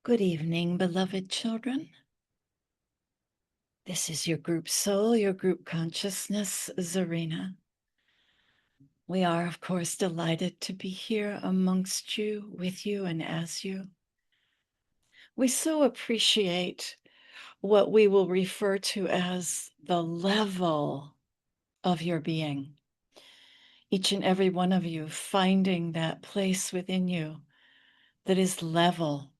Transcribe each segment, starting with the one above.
Good evening, beloved children. This is your group soul, your group consciousness, Zarina. We are, of course, delighted to be here amongst you, with you, and as you. We so appreciate what we will refer to as the level of your being. Each and every one of you finding that place within you that is level,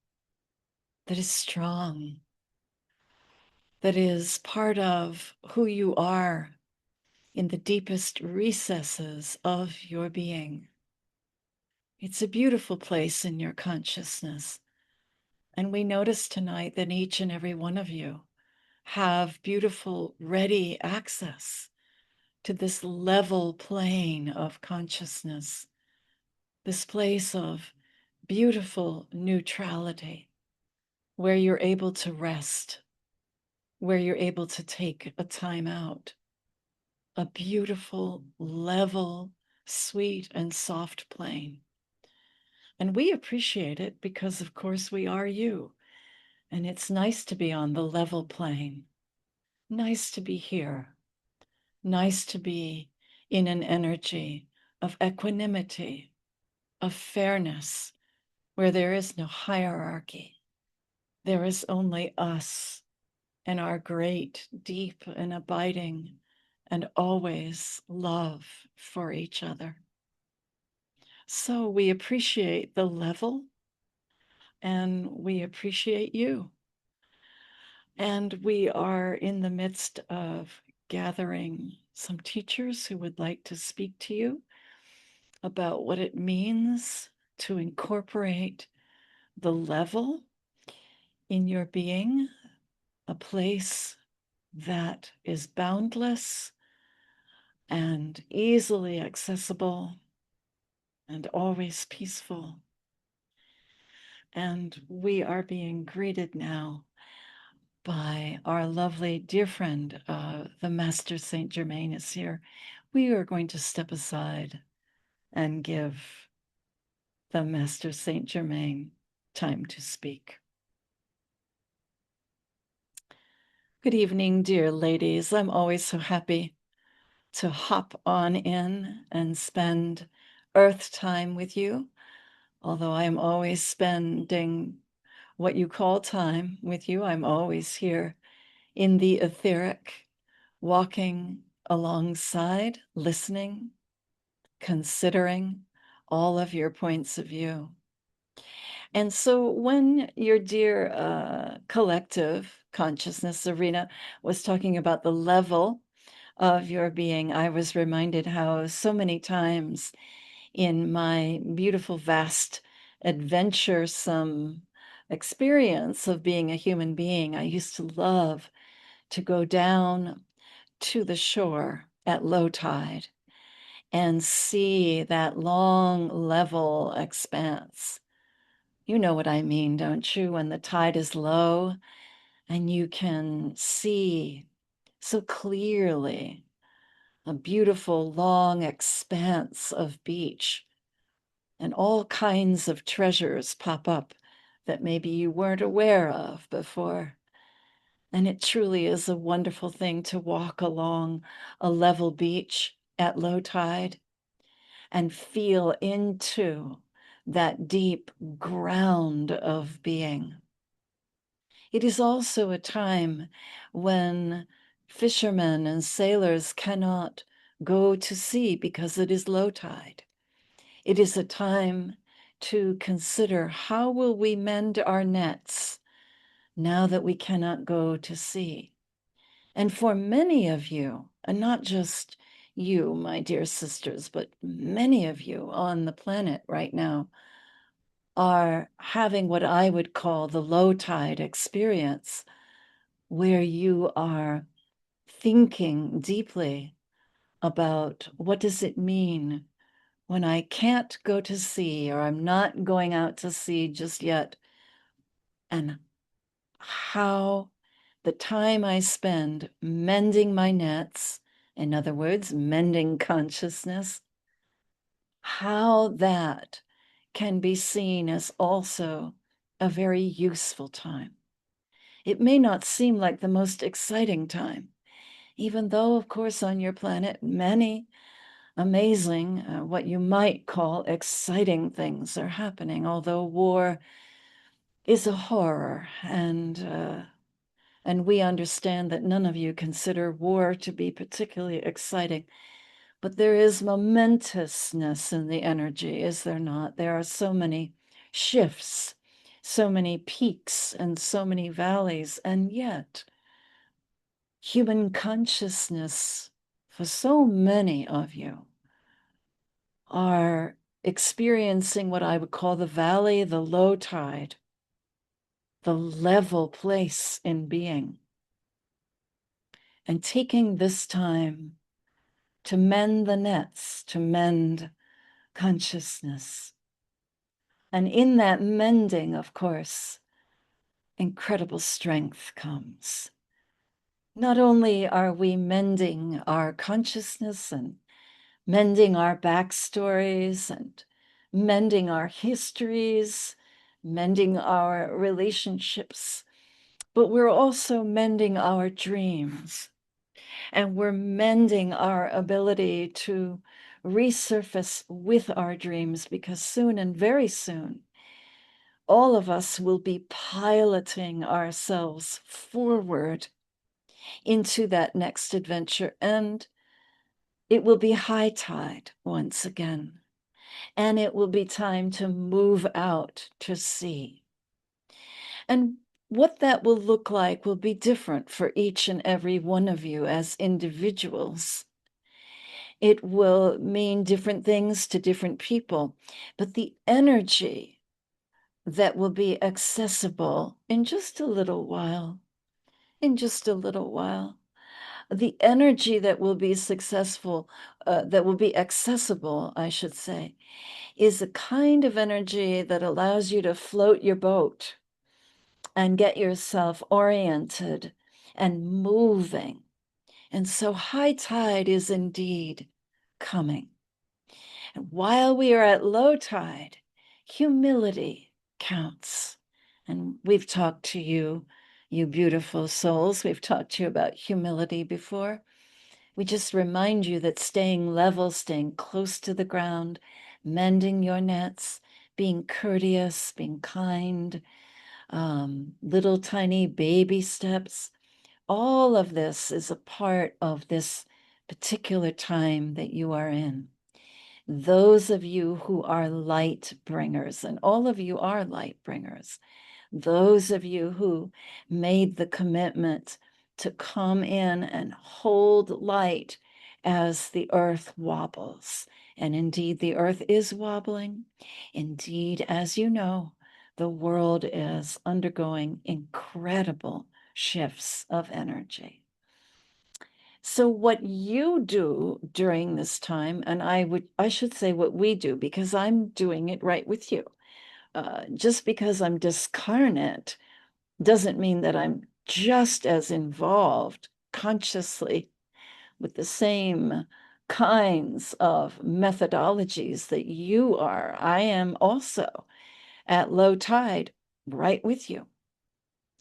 that is strong, that is part of who you are in the deepest recesses of your being. It's a beautiful place in your consciousness. And we notice tonight that each and every one of you have beautiful, ready access to this level plane of consciousness, this place of beautiful neutrality, where you're able to rest, where you're able to take a time out, a beautiful, level, sweet, and soft plane. And we appreciate it because, of course, we are you. And it's nice to be on the level plane. Nice to be here. Nice to be in an energy of equanimity, of fairness, where there is no hierarchy. There is only us and our great, deep, and abiding, and always love for each other. So we appreciate the level, and we appreciate you. And we are in the midst of gathering some teachers who would like to speak to you about what it means to incorporate the level in your being, a place that is boundless and easily accessible and always peaceful. And we are being greeted now by our lovely dear friend, the Master Saint Germain is here. We are going to step aside and give the Master Saint Germain time to speak. Good evening, dear ladies. I'm always so happy to hop on in and spend earth time with you, although I'm always spending what you call time with you. I'm always here in the etheric, walking alongside, listening, considering all of your points of view. And so when your dear collective consciousness, Serena, was talking about the level of your being, I was reminded how so many times in my beautiful, vast, adventuresome experience of being a human being, I used to love to go down to the shore at low tide and see that long, level expanse. You know what I mean, don't you? When the tide is low and you can see so clearly a beautiful, long expanse of beach, and all kinds of treasures pop up that maybe you weren't aware of before. And it truly is a wonderful thing to walk along a level beach at low tide and feel into that deep ground of being. It is also a time when fishermen and sailors cannot go to sea because it is low tide. It is a time to consider, how will we mend our nets now that we cannot go to sea? And for many of you, and not just you, my dear sisters, but many of you on the planet right now are having what I would call the low tide experience, where you are thinking deeply about, what does it mean when I can't go to sea, or I'm not going out to sea just yet, and how the time I spend mending my nets, in other words, mending consciousness, how that can be seen as also a very useful time. It may not seem like the most exciting time, even though, of course, on your planet, many amazing, what you might call exciting things are happening, although war is a horror, and we understand that none of you consider war to be particularly exciting. But there is momentousness in the energy, is there not? There are so many shifts, so many peaks, and so many valleys, and yet human consciousness, for so many of you, are experiencing what I would call the valley, the low tide, the level place in being, and taking this time to mend the nets, to mend consciousness. And in that mending, of course, incredible strength comes. Not only are we mending our consciousness and mending our backstories and mending our histories, mending our relationships, but we're also mending our dreams. And we're mending our ability to resurface with our dreams, because soon and very soon, all of us will be piloting ourselves forward into that next adventure. And it will be high tide once again. And it will be time to move out to sea. And what that will look like will be different for each and every one of you as individuals. It will mean different things to different people, but the energy that will be accessible in just a little while, the energy that will be successful, that will be accessible, I should say, is a kind of energy that allows you to float your boat and get yourself oriented and moving. And so high tide is indeed coming. And while we are at low tide, humility counts. And we've talked to you, you beautiful souls, we've talked to you about humility before. We just remind you that staying level, staying close to the ground, mending your nets, being courteous, being kind, little tiny baby steps, all of this is a part of this particular time that you are in. Those of you who are light bringers, and all of you are light bringers, those of you who made the commitment to come in and hold light as the earth wobbles. And indeed, the earth is wobbling. Indeed, as you know, the world is undergoing incredible shifts of energy. So what you do during this time, and I should say what we do, because I'm doing it right with you. Just because I'm discarnate doesn't mean that I'm just as involved consciously with the same kinds of methodologies that you are. I am also at low tide right with you.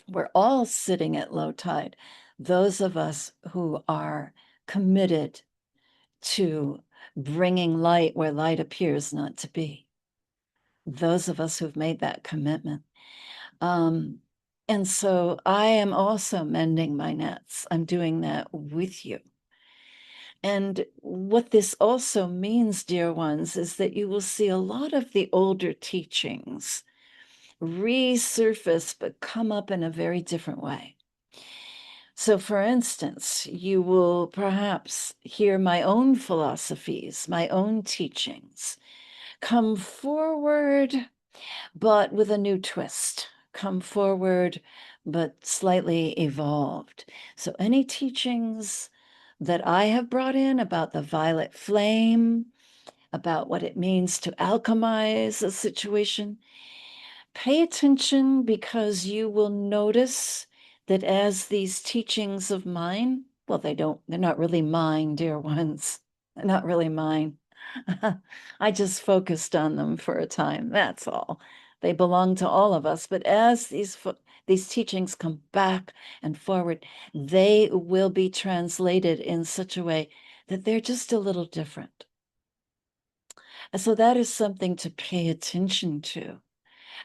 We're all sitting at low tide. Those of us who are committed to bringing light where light appears not to be. Those of us who've made that commitment. And so I am also mending my nets. I'm doing that with you. And what this also means, dear ones, is that you will see a lot of the older teachings resurface, but come up in a very different way. So, for instance, you will perhaps hear my own philosophies, my own teachings come forward, but with a new twist. Come forward, but slightly evolved. So, any teachings that I have brought in about the violet flame, about what it means to alchemize a situation, pay attention, because you will notice that as these teachings of mine, well, they're not really mine, dear ones. They're not really mine. I just focused on them for a time, that's all. They belong to all of us. But as these teachings come back and forward, they will be translated in such a way that they're just a little different. And so that is something to pay attention to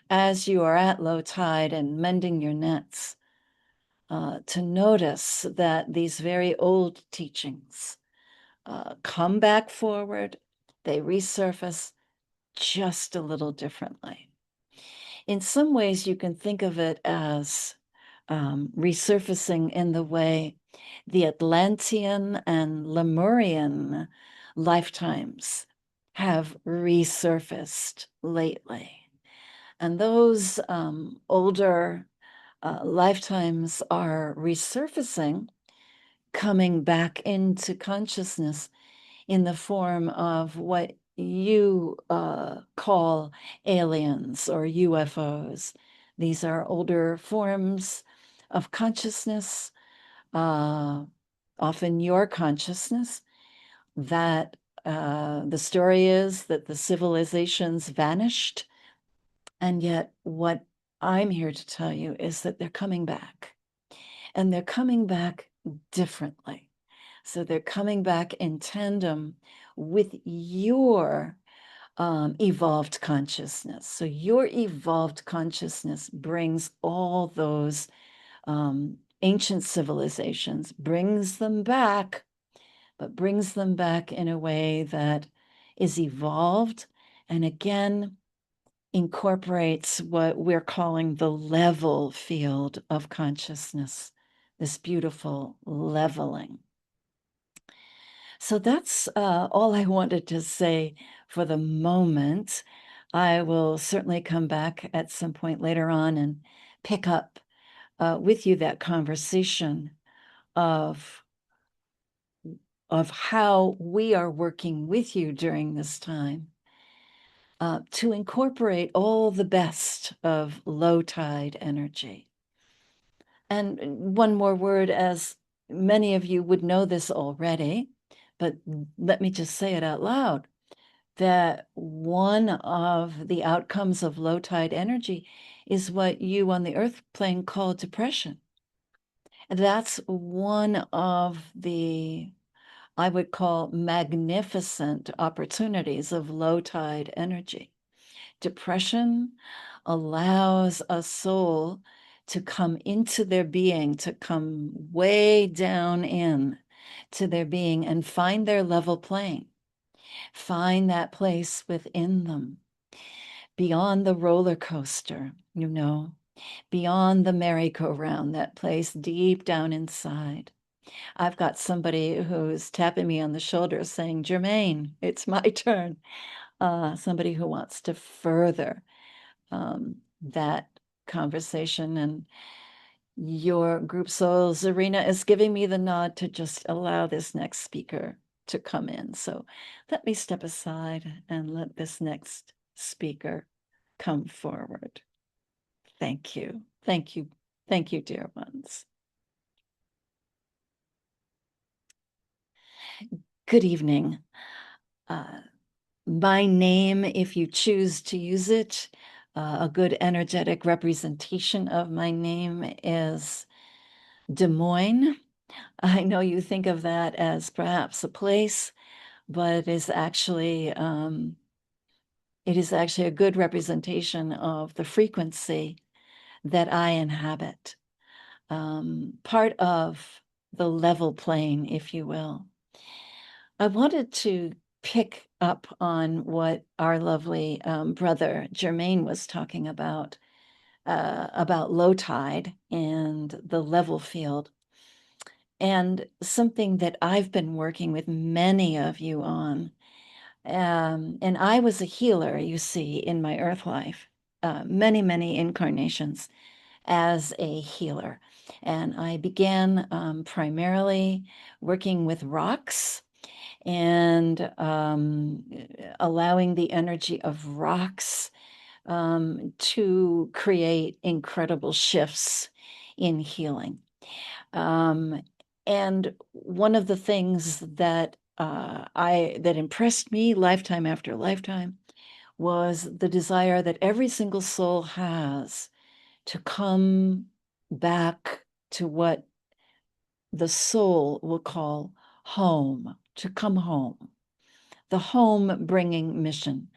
as you are at low tide and mending your nets, to notice that these very old teachings come back forward, they resurface just a little differently. In some ways, you can think of it as resurfacing in the way the Atlantean and Lemurian lifetimes have resurfaced lately. And those older lifetimes are resurfacing, coming back into consciousness in the form of what you call aliens or UFOs. These are older forms of consciousness, often your consciousness, that the story is that the civilizations vanished. And yet, what I'm here to tell you is that they're coming back, and they're coming back differently. So they're coming back in tandem with your evolved consciousness. So your evolved consciousness brings all those ancient civilizations, brings them back, but brings them back in a way that is evolved. And again, incorporates what we're calling the level field of consciousness, this beautiful leveling. So that's all I wanted to say for the moment. I will certainly come back at some point later on and pick up with you that conversation of how we are working with you during this time to incorporate all the best of low tide energy. And one more word, as many of you would know this already, but let me just say it out loud, that one of the outcomes of low tide energy is what you on the earth plane call depression. That's one of the, I would call, magnificent opportunities of low tide energy. Depression allows a soul to come into their being, to come way down in to their being and find their level plane, find that place within them, beyond the roller coaster, beyond the merry-go-round, that place deep down inside. I've got somebody who's tapping me on the shoulder saying, Germaine, it's my turn. Somebody who wants to further that conversation, and your group souls arena is giving me the nod to just allow this next speaker to come in. So let me step aside and let this next speaker come forward. Thank you. Thank you. Thank you, dear ones. Good evening. My name, if you choose to use it, a good energetic representation of my name is Des Moines. I know you think of that as perhaps a place, but it is actually a good representation of the frequency that I inhabit, part of the level plane, if you will. I wanted to pick up on what our lovely brother Germaine was talking about low tide and the level field. And something that I've been working with many of you on. And I was a healer, you see, in my earth life, many, many incarnations as a healer. And I began primarily working with rocks and allowing the energy of rocks to create incredible shifts in healing. And one of the things that that impressed me lifetime after lifetime was the desire that every single soul has to come back to what the soul will call home, to come home, the home bringing mission.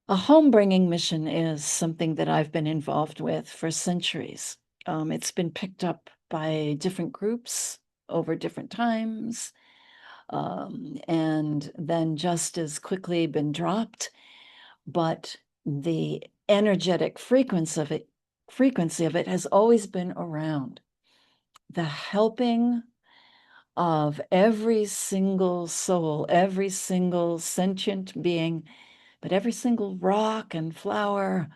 A home bringing mission is something that I've been involved with for centuries. It's been picked up by different groups over different times, and then just as quickly been dropped. But the energetic frequency of it has always been around. The helping of every single soul, every single sentient being, but every single rock and flower,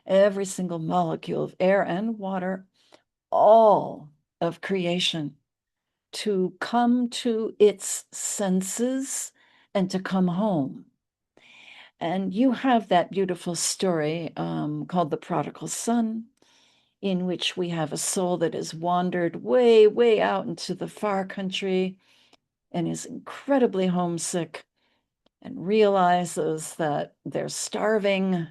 every single molecule of air and water, all of creation, to come to its senses and to come home. And you have that beautiful story called The Prodigal Son, in which we have a soul that has wandered way, way out into the far country and is incredibly homesick and realizes that they're starving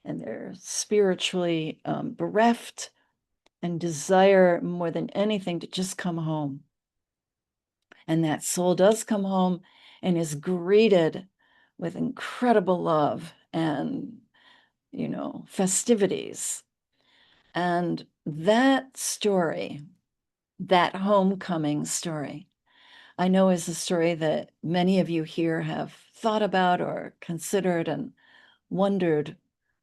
and they're spiritually bereft and desire more than anything to just come home. And that soul does come home and is greeted with incredible love and, festivities. And that story, that homecoming story, I know is a story that many of you here have thought about or considered and wondered,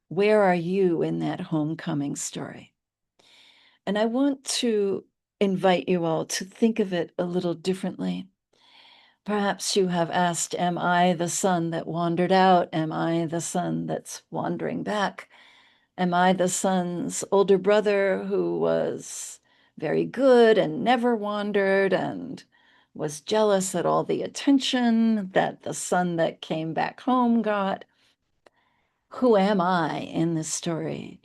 where are you in that homecoming story? And I want to invite you all to think of it a little differently. Perhaps you have asked, am I the son that wandered out? Am I the son that's wandering back? Am I the son's older brother who was very good and never wandered and was jealous at all the attention that the son that came back home got? Who am I in this story?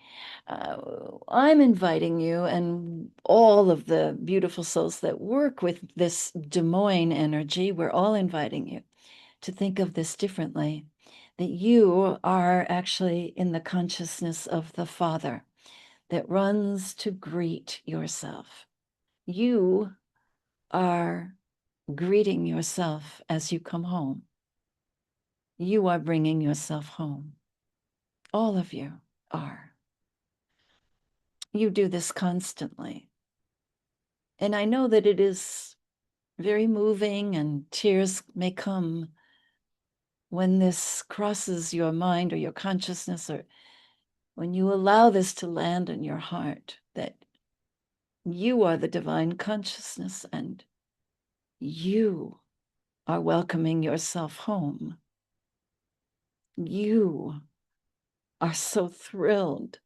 I'm inviting you and all of the beautiful souls that work with this Des Moines energy, we're all inviting you to think of this differently, that you are actually in the consciousness of the Father that runs to greet yourself. You are greeting yourself as you come home. You are bringing yourself home. All of you are. You do this constantly. And I know that it is very moving and tears may come when this crosses your mind or your consciousness, or when you allow this to land in your heart, that you are the divine consciousness and you are welcoming yourself home. You are so thrilled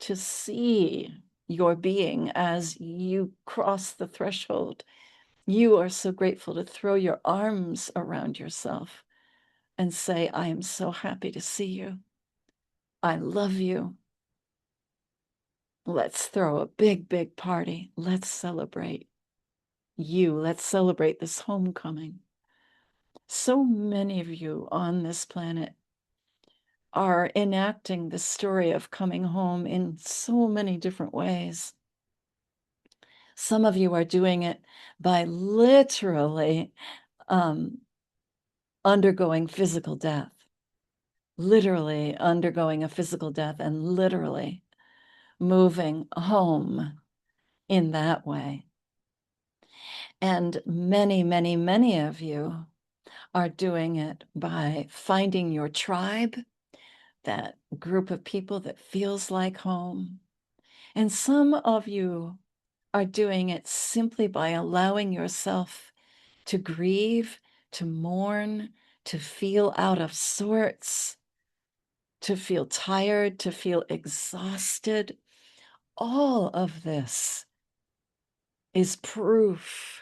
to see your being as you cross the threshold. You are so grateful to throw your arms around yourself and say, I am so happy to see you. I love you. Let's throw a big, big party. Let's celebrate you. Let's celebrate this homecoming. So many of you on this planet are enacting the story of coming home in so many different ways. Some of you are doing it by literally undergoing physical death, literally undergoing a physical death and literally moving home in that way. And many, many, many of you are doing it by finding your tribe, that group of people that feels like home. And some of you are doing it simply by allowing yourself to grieve, to mourn, to feel out of sorts, to feel tired, to feel exhausted. All of this is proof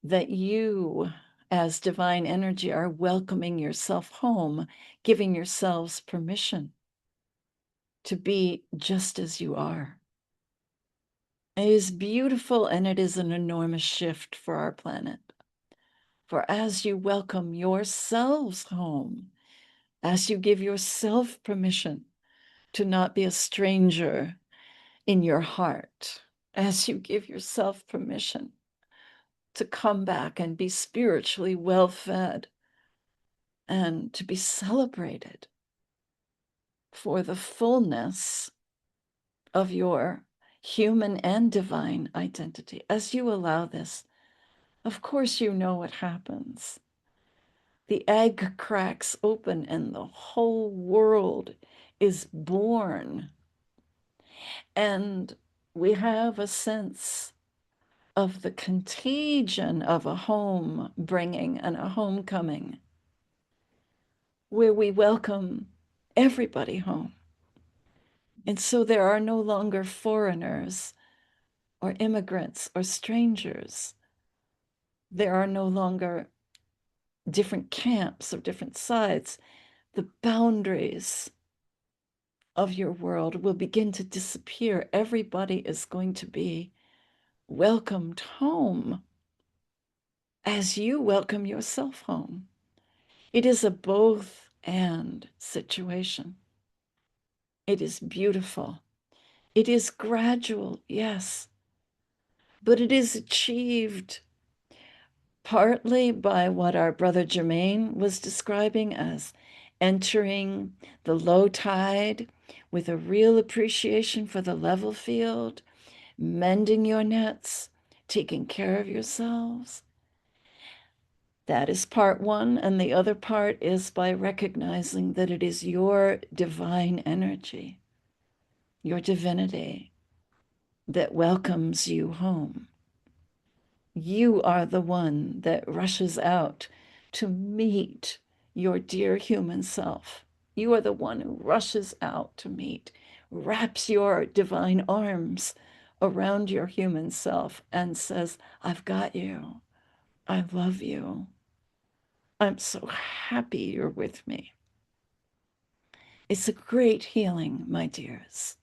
that you, as divine energy, are welcoming yourself home, giving yourselves permission to be just as you are. It is beautiful, and it is an enormous shift for our planet. For as you welcome yourselves home, as you give yourself permission to not be a stranger in your heart, as you give yourself permission to come back and be spiritually well fed and to be celebrated for the fullness of your human and divine identity. As you allow this, of course, you know what happens. The egg cracks open and the whole world is born. And we have a sense of the contagion of a home bringing and a homecoming, where we welcome everybody home. And so there are no longer foreigners or immigrants or strangers. There are no longer different camps or different sides. The boundaries of your world will begin to disappear. Everybody is going to be welcomed home as you welcome yourself home. It is a both and situation. It is beautiful. It is gradual, yes, but it is achieved partly by what our brother Germain was describing as entering the low tide with a real appreciation for the level field, mending your nets, taking care of yourselves. That is part one. And the other part is by recognizing that it is your divine energy, your divinity, that welcomes you home. You are the one that rushes out to meet your dear human self. You are the one who rushes out to meet, wraps your divine arms around your human self and says, I've got you. I love you. I'm so happy you're with me. It's a great healing, my dears.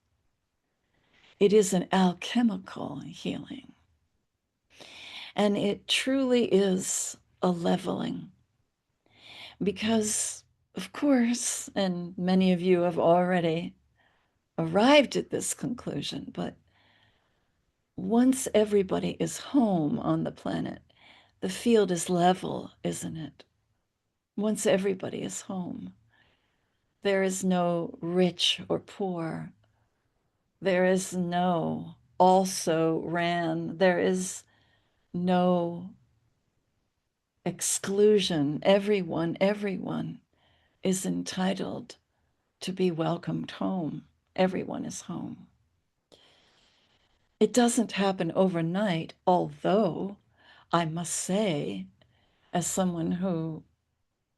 It is an alchemical healing. And it truly is a leveling. Because, of course, and many of you have already arrived at this conclusion, but once everybody is home on the planet, the field is level, isn't it? Once everybody is home, there is no rich or poor. There is no also ran. There is no exclusion. Everyone is entitled to be welcomed home. Everyone is home. It doesn't happen overnight, although I must say, as someone who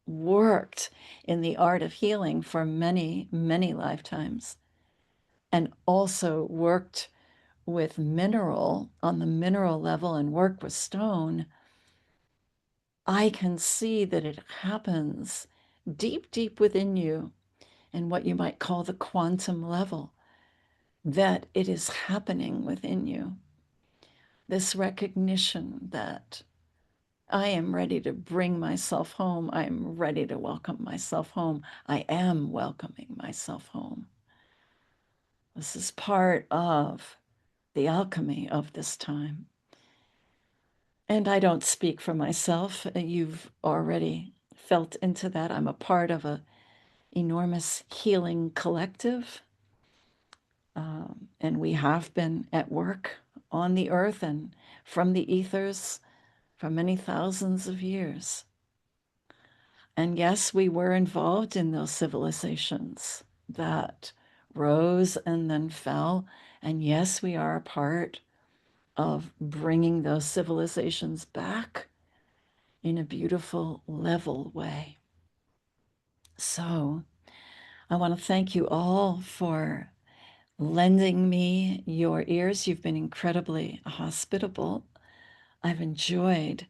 worked in the art of healing for many, many lifetimes, and also worked with mineral on the mineral level and work with stone, I can see that it happens deep, deep within you in what you might call the quantum level, that it is happening within you. This recognition that I am ready to bring myself home. I am ready to welcome myself home. I am welcoming myself home. This is part of the alchemy of this time. And I don't speak for myself. You've already felt into that. I'm a part of an enormous healing collective. And we have been at work on the earth and from the ethers for many thousands of years. And yes, we were involved in those civilizations that rose and then fell. And yes, we are a part of bringing those civilizations back in a beautiful, level way. So I want to thank you all for lending me your ears. You've been incredibly hospitable. I've enjoyed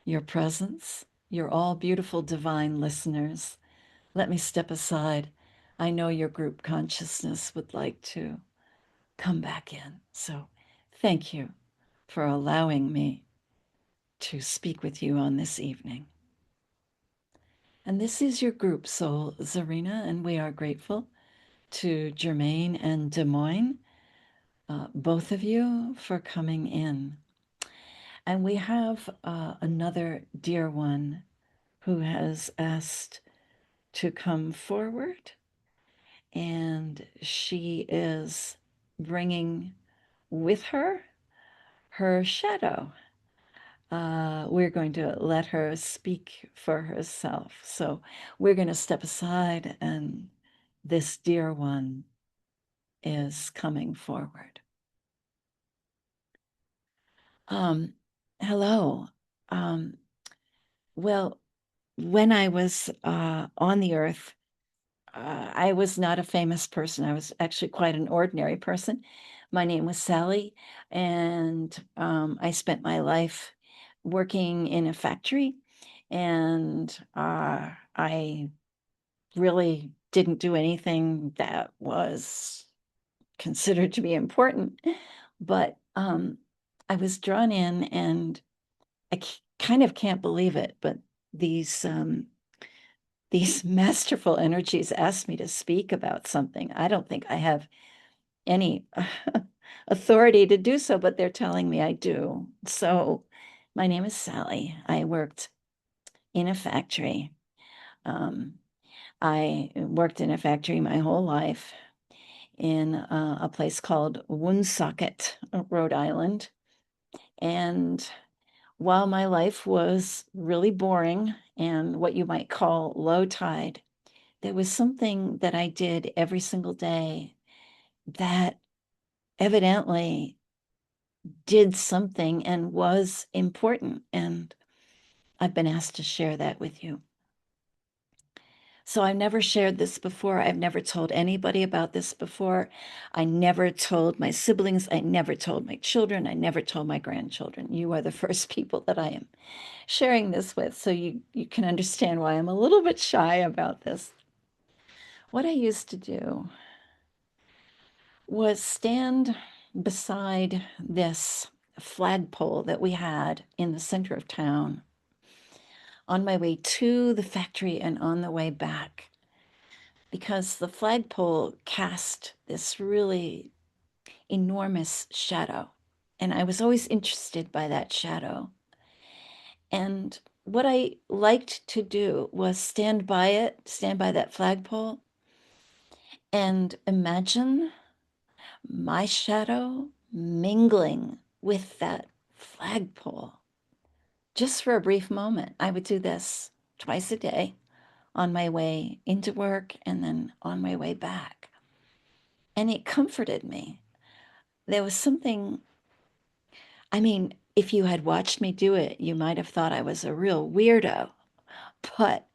your presence. You're all beautiful, divine listeners. Let me step aside. I know your group consciousness would like to come back in. So thank you for allowing me to speak with you on this evening. And this is your group soul, Zarina, and we are grateful to Germaine and Des Moines, both of you, for coming in. And we have another dear one who has asked to come forward, and she is bringing with her her shadow. We're going to let her speak for herself. So we're going to step aside, and this dear one is coming forward. Um, Hello. Um, well, when I was on the earth, I was not a famous person. I was actually quite an ordinary person. My name was Sally, and I spent my life working in a factory, and I really didn't do anything that was considered to be important. But I was drawn in, and I kind of can't believe it, but these masterful energies asked me to speak about something. I don't think I have any authority to do so, but they're telling me I do. So my name is Sally. I worked in a factory. Um, I worked in a factory my whole life in a place called Woonsocket, Rhode Island. And while my life was really boring and what you might call low tide, there was something that I did every single day that evidently did something and was important. And I've been asked to share that with you. So I've never shared this before. I've never told anybody about this before. I never told my siblings. I never told my children. I never told my grandchildren. You are the first people that I am sharing this with. So you can understand why I'm a little bit shy about this. What I used to do was stand beside this flagpole that we had in the center of town on my way to the factory and on the way back, because the flagpole cast this really enormous shadow. And I was always interested by that shadow. And what I liked to do was stand by it, stand by that flagpole, and imagine my shadow mingling with that flagpole just for a brief moment. I would do this twice a day on my way into work and then on my way back. And it comforted me. There was something, I mean, if you had watched me do it, you might have thought I was a real weirdo, but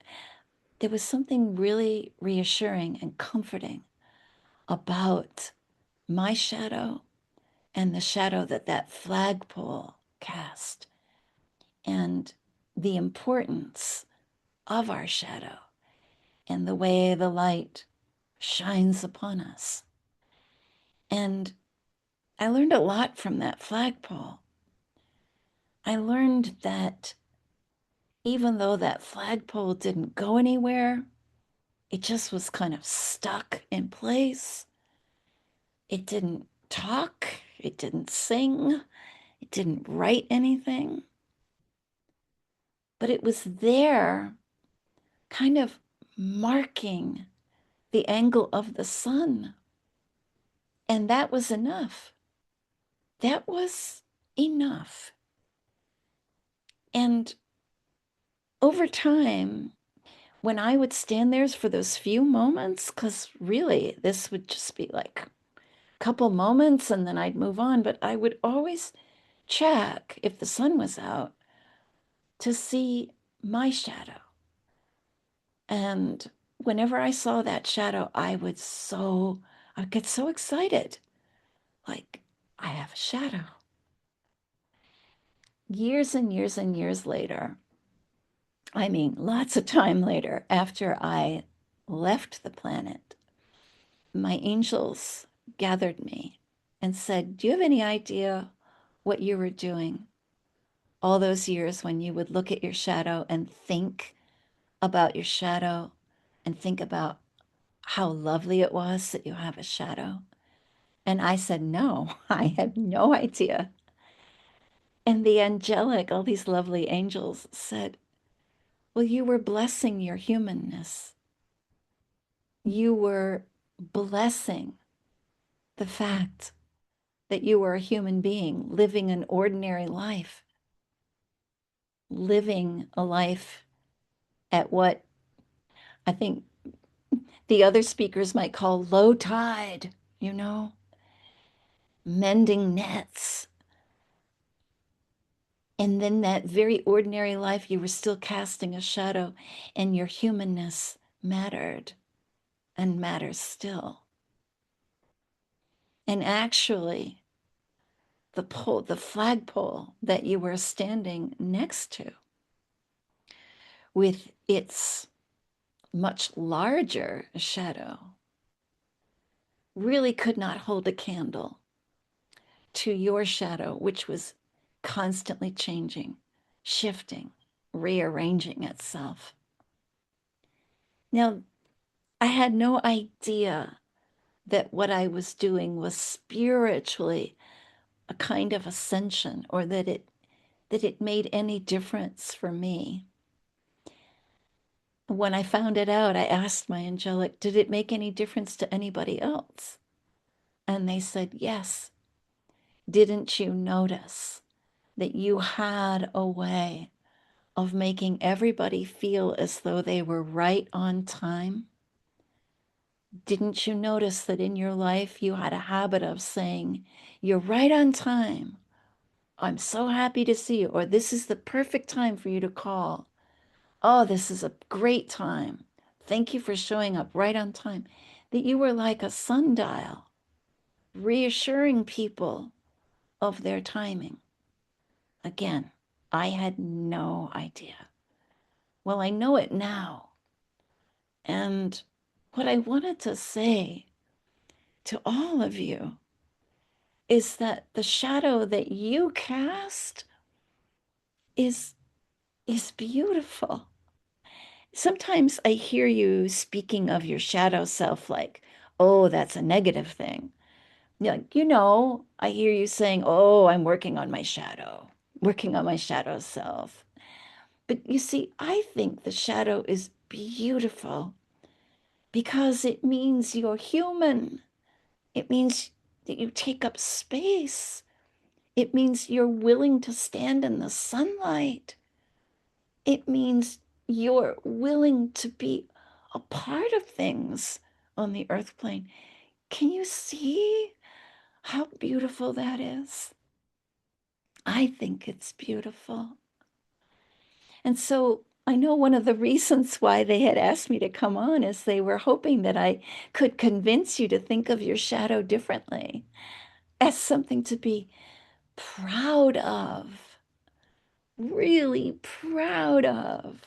there was something really reassuring and comforting about my shadow and the shadow that that flagpole cast, and the importance of our shadow and the way the light shines upon us. And I learned a lot from that flagpole. I learned that even though that flagpole didn't go anywhere, it just was kind of stuck in place. It didn't talk, it didn't sing, it didn't write anything, but it was there, kind of marking the angle of the sun. And that was enough. That was enough. And over time, when I would stand there for those few moments, because really this would just be like a couple moments and then I'd move on, but I would always check if the sun was out to see my shadow. And whenever I saw that shadow, I'd get so excited. Like, I have a shadow. Years and years and years later, I mean, lots of time later, after I left the planet, my angels gathered me and said, "Do you have any idea what you were doing all those years when you would look at your shadow and think about your shadow and think about how lovely it was that you have a shadow? And I said, no, I had no idea. And the angelic, all these lovely angels said, well, you were blessing your humanness. You were blessing the fact that you were a human being living an ordinary life, living a life at what I think the other speakers might call low tide, you know, mending nets. And then that very ordinary life, you were still casting a shadow, and your humanness mattered and matters still. And actually, the flagpole that you were standing next to, with its much larger shadow, really could not hold a candle to your shadow, which was constantly changing, shifting, rearranging itself. Now, I had no idea that what I was doing was spiritually a kind of ascension, or that it made any difference for me. When I found it out, I asked my angelic, did it make any difference to anybody else? And they said, yes. Didn't you notice that you had a way of making everybody feel as though they were right on time? Didn't you notice that in your life you had a habit of saying, you're right on time. I'm so happy to see you. Or this is the perfect time for you to call. Oh, this is a great time. Thank you for showing up right on time. That you were like a sundial, reassuring people of their timing. Again, I had no idea. Well, I know it now. And what I wanted to say to all of you is that the shadow that you cast is beautiful. Sometimes I hear you speaking of your shadow self like, oh, that's a negative thing. I hear you saying, oh, I'm working on my shadow self. But you see, I think the shadow is beautiful because it means you're human. It means that you take up space. It means you're willing to stand in the sunlight. It means you're willing to be a part of things on the earth plane. Can you see how beautiful that is? I think it's beautiful. And so I know one of the reasons why they had asked me to come on is they were hoping that I could convince you to think of your shadow differently, as something to be proud of, really proud of.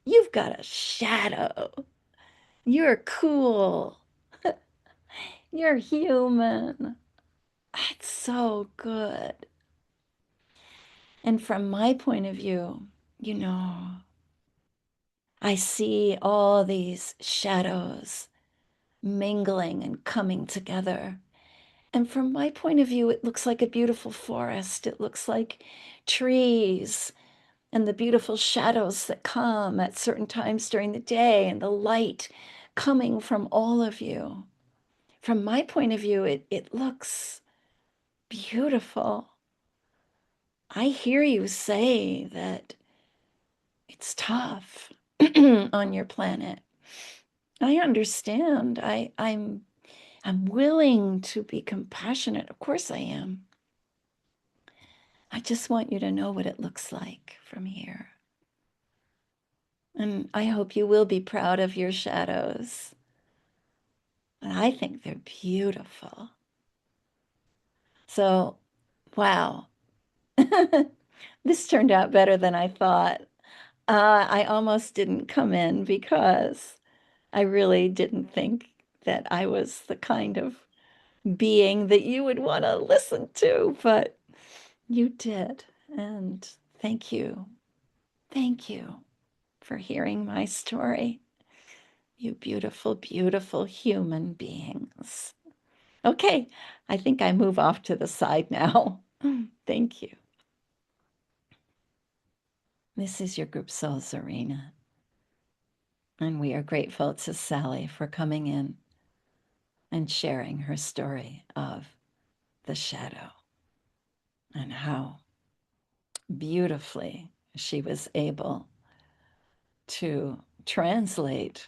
You've got a shadow. You're cool. You're human. That's so good. And from my point of view, I see all these shadows mingling and coming together. And from my point of view, it looks like a beautiful forest. It looks like trees and the beautiful shadows that come at certain times during the day and the light coming from all of you. From my point of view, it looks beautiful. I hear you say that it's tough on your planet. I understand. I'm willing to be compassionate. Of course I am. I just want you to know what it looks like from here. And I hope you will be proud of your shadows. And I think they're beautiful. So, wow. This turned out better than I thought. I almost didn't come in because I really didn't think that I was the kind of being that you would want to listen to, but you did. And thank you. Thank you. for hearing my story. You beautiful, beautiful human beings. Okay, I think I move off to the side now. Thank you. This is your group soul, Zarina. And we are grateful to Sally for coming in and sharing her story of the shadow and how beautifully she was able to translate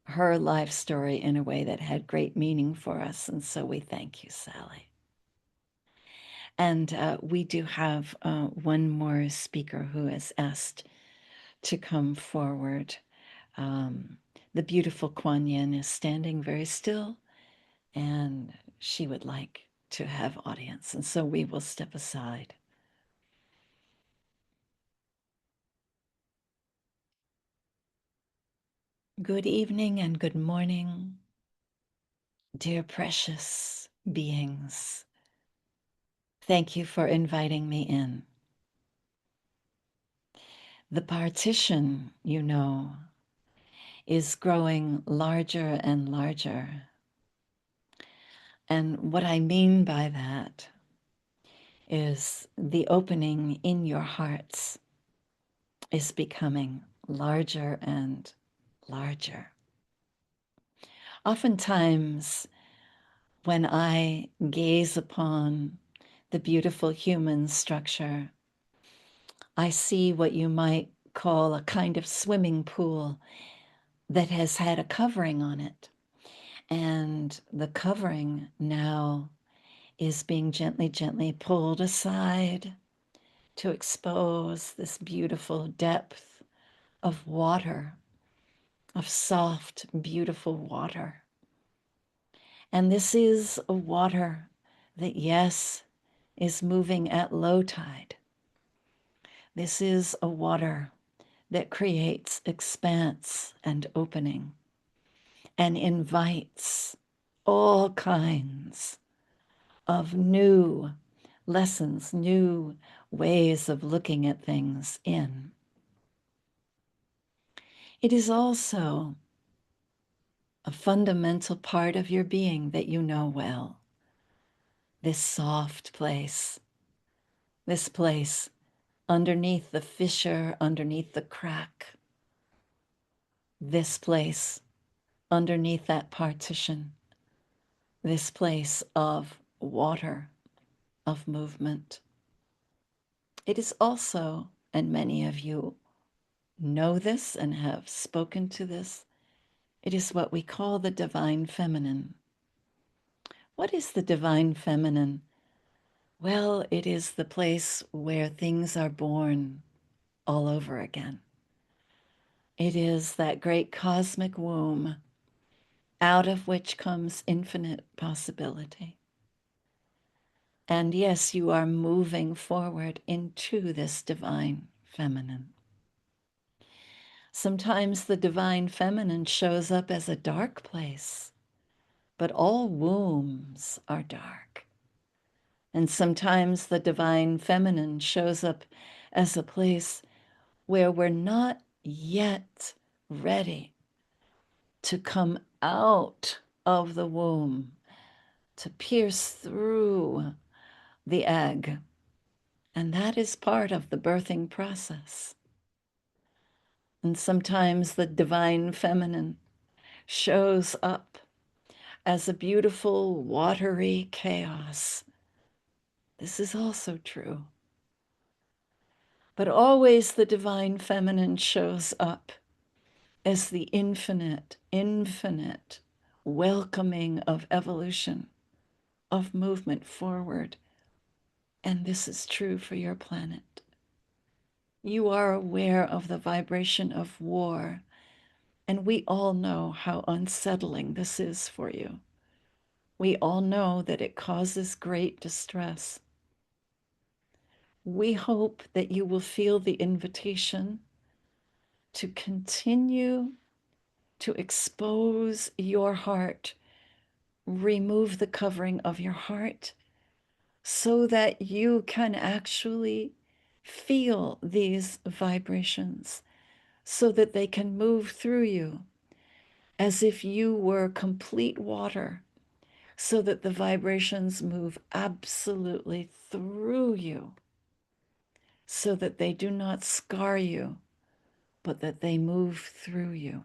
her life story in a way that had great meaning for us. And so we thank you, Sally. And we do have one more speaker who has asked to come forward. The beautiful Kuan Yin is standing very still, and she would like to have audience. And so we will step aside. Good evening and good morning, dear precious beings. Thank you for inviting me in. The partition, you know, is growing larger and larger. And what I mean by that is the opening in your hearts is becoming larger and larger. Oftentimes, when I gaze upon the beautiful human structure, I see what you might call a kind of swimming pool that has had a covering on it. And the covering now is being gently, gently pulled aside to expose this beautiful depth of water, of soft, beautiful water. And this is a water that, yes, is moving at low tide. This is a water that creates expanse and opening and invites all kinds of new lessons, new ways of looking at things in. It is also a fundamental part of your being that you know well. This soft place, this place underneath the fissure, underneath the crack, this place underneath that partition, this place of water, of movement. It is also, and many of you know this and have spoken to this, it is what we call the divine feminine. What is the divine feminine? Well, it is the place where things are born all over again. It is that great cosmic womb out of which comes infinite possibility. And yes, you are moving forward into this divine feminine. Sometimes the divine feminine shows up as a dark place, but all wombs are dark. And sometimes the divine feminine shows up as a place where we're not yet ready to come out of the womb, to pierce through the egg. And that is part of the birthing process. And sometimes the divine feminine shows up as a beautiful, watery chaos. This is also true. But always the divine feminine shows up as the infinite, infinite welcoming of evolution, of movement forward. And this is true for your planet. You are aware of the vibration of war, and we all know how unsettling this is for you. We all know that it causes great distress. We hope that you will feel the invitation to continue to expose your heart, remove the covering of your heart, so that you can actually feel these vibrations, so that they can move through you as if you were complete water, so that the vibrations move absolutely through you, so that they do not scar you, but that they move through you.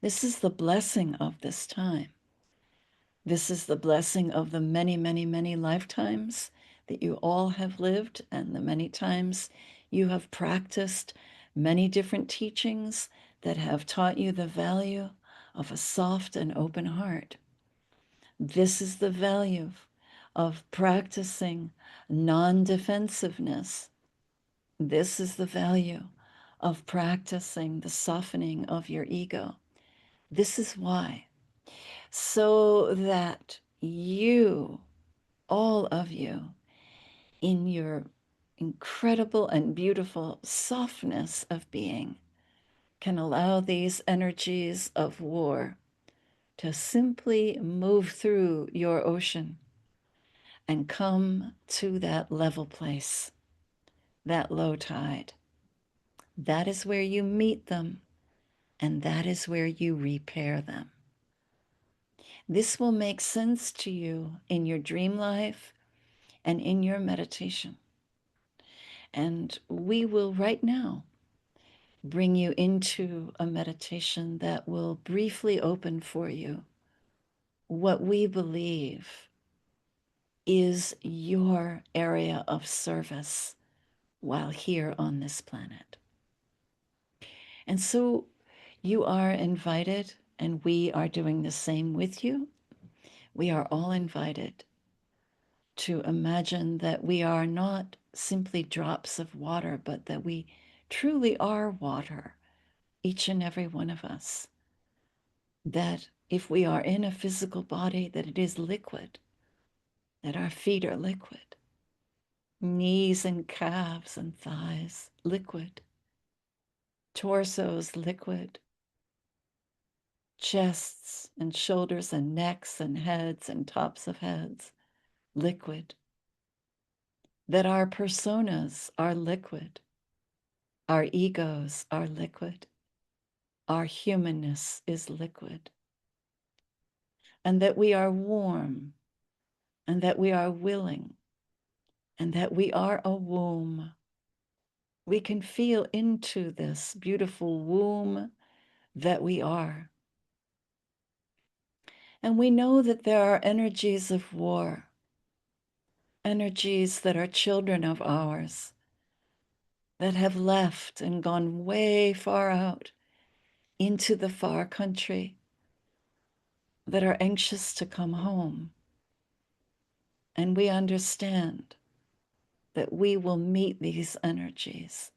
This is the blessing of this time. This is the blessing of the many, many, many lifetimes that you all have lived, and the many times you have practiced many different teachings that have taught you the value of a soft and open heart. This is the value of practicing non-defensiveness. This is the value of practicing the softening of your ego. This is why. So that you, all of you, in your incredible and beautiful softness of being, can allow these energies of war to simply move through your ocean and come to that level place, that low tide. That is where you meet them, and that is where you repair them. This will make sense to you in your dream life and in your meditation. And we will right now bring you into a meditation that will briefly open for you what we believe is your area of service while here on this planet. And so you are invited, and we are doing the same with you. We are all invited to imagine that we are not simply drops of water, but that we truly are water, each and every one of us. That if we are in a physical body, that it is liquid, that our feet are liquid, knees and calves and thighs, liquid, torsos, liquid, chests and shoulders and necks and heads and tops of heads, liquid, that our personas are liquid, our egos are liquid, our humanness is liquid, and that we are warm, and that we are willing, and that we are a womb. We can feel into this beautiful womb that we are. And we know that there are energies of war, energies that are children of ours, that have left and gone way far out into the far country, that are anxious to come home. And we understand that we will meet these energies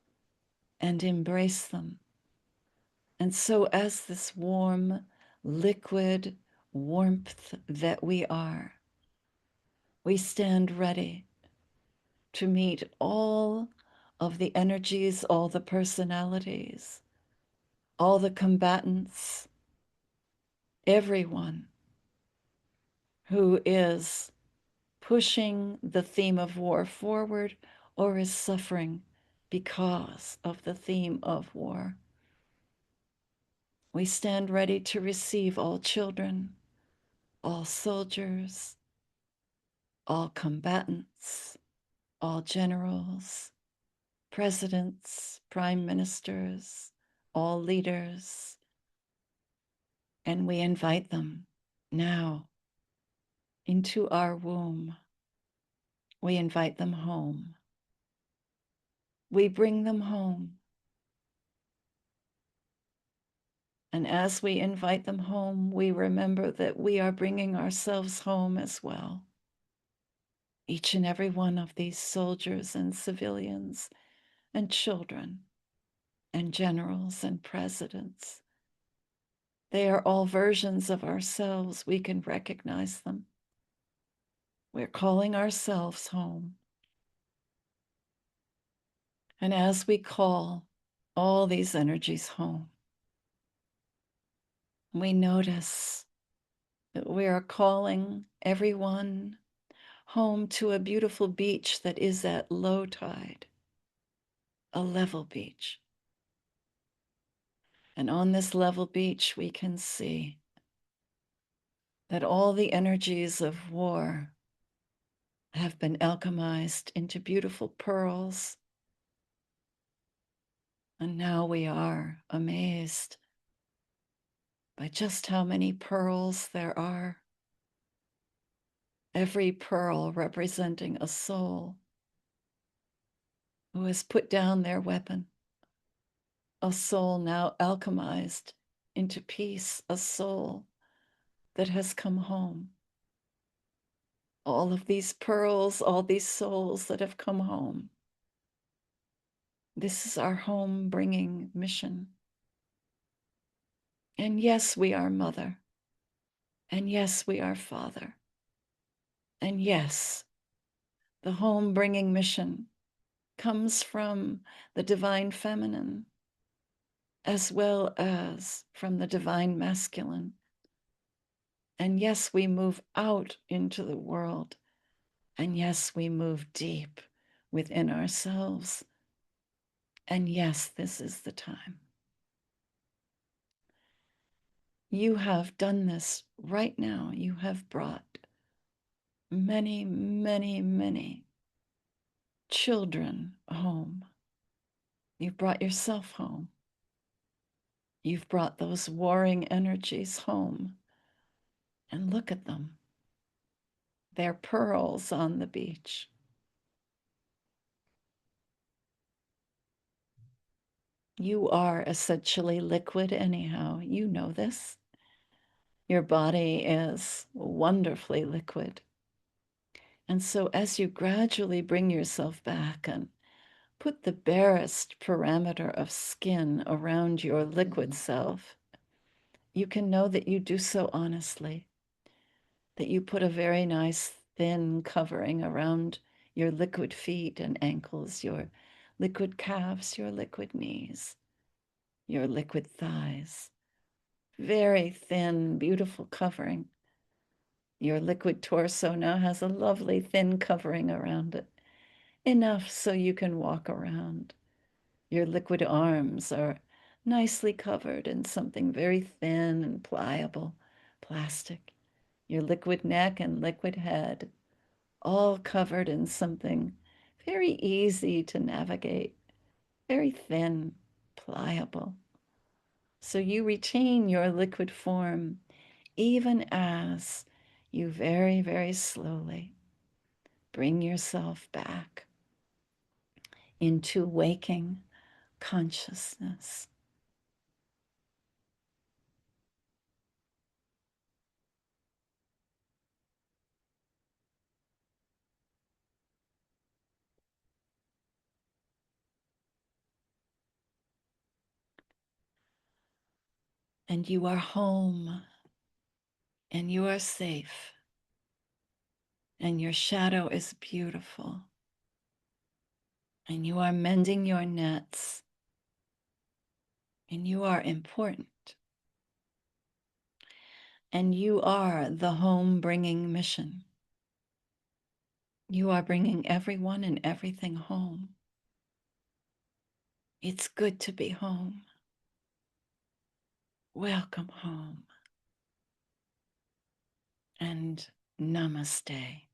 and embrace them. And so as this warm, liquid warmth that we are, we stand ready to meet all of the energies, all the personalities, all the combatants, everyone who is pushing the theme of war forward or is suffering because of the theme of war. We stand ready to receive all children, all soldiers, all combatants, all generals, presidents, prime ministers, all leaders, and we invite them now into our womb. We invite them home. We bring them home. And as we invite them home, we remember that we are bringing ourselves home as well. Each and every one of these soldiers and civilians and children and generals and presidents, they are all versions of ourselves. We can recognize them. We're calling ourselves home. And as we call all these energies home, we notice that we are calling everyone home to a beautiful beach that is at low tide, a level beach, And on this level beach, we can see that all the energies of war have been alchemized into beautiful pearls. And now we are amazed by just how many pearls there are. Every pearl representing a soul who has put down their weapon, a soul now alchemized into peace, a soul that has come home. All of these pearls, all these souls that have come home. This is our home bringing mission. And yes, we are mother. And yes, we are father. And yes, the home bringing mission comes from the divine feminine as well as from the divine masculine. And yes, we move out into the world. And yes, we move deep within ourselves. And yes, this is the time. You have done this right now. You have brought many, many, many children home. You've brought yourself home. You've brought those warring energies home. And look at them. They're pearls on the beach. You are essentially liquid anyhow. You know this. Your body is wonderfully liquid. And so as you gradually bring yourself back and put the barest parameter of skin around your liquid self, you can know that you do so honestly, that you put a very nice thin covering around your liquid feet and ankles, your liquid calves, your liquid knees, your liquid thighs. Very thin, beautiful covering. Your liquid torso now has a lovely thin covering around it, enough so you can walk around. Your liquid arms are nicely covered in something very thin and pliable, plastic. Your liquid neck and liquid head, all covered in something very easy to navigate, very thin, pliable. So you retain your liquid form even as you very, very slowly bring yourself back into waking consciousness. And you are home, and you are safe, and your shadow is beautiful, and you are mending your nets, and you are important, and you are the home bringing mission. You are bringing everyone and everything home. It's good to be home. Welcome home. And namaste.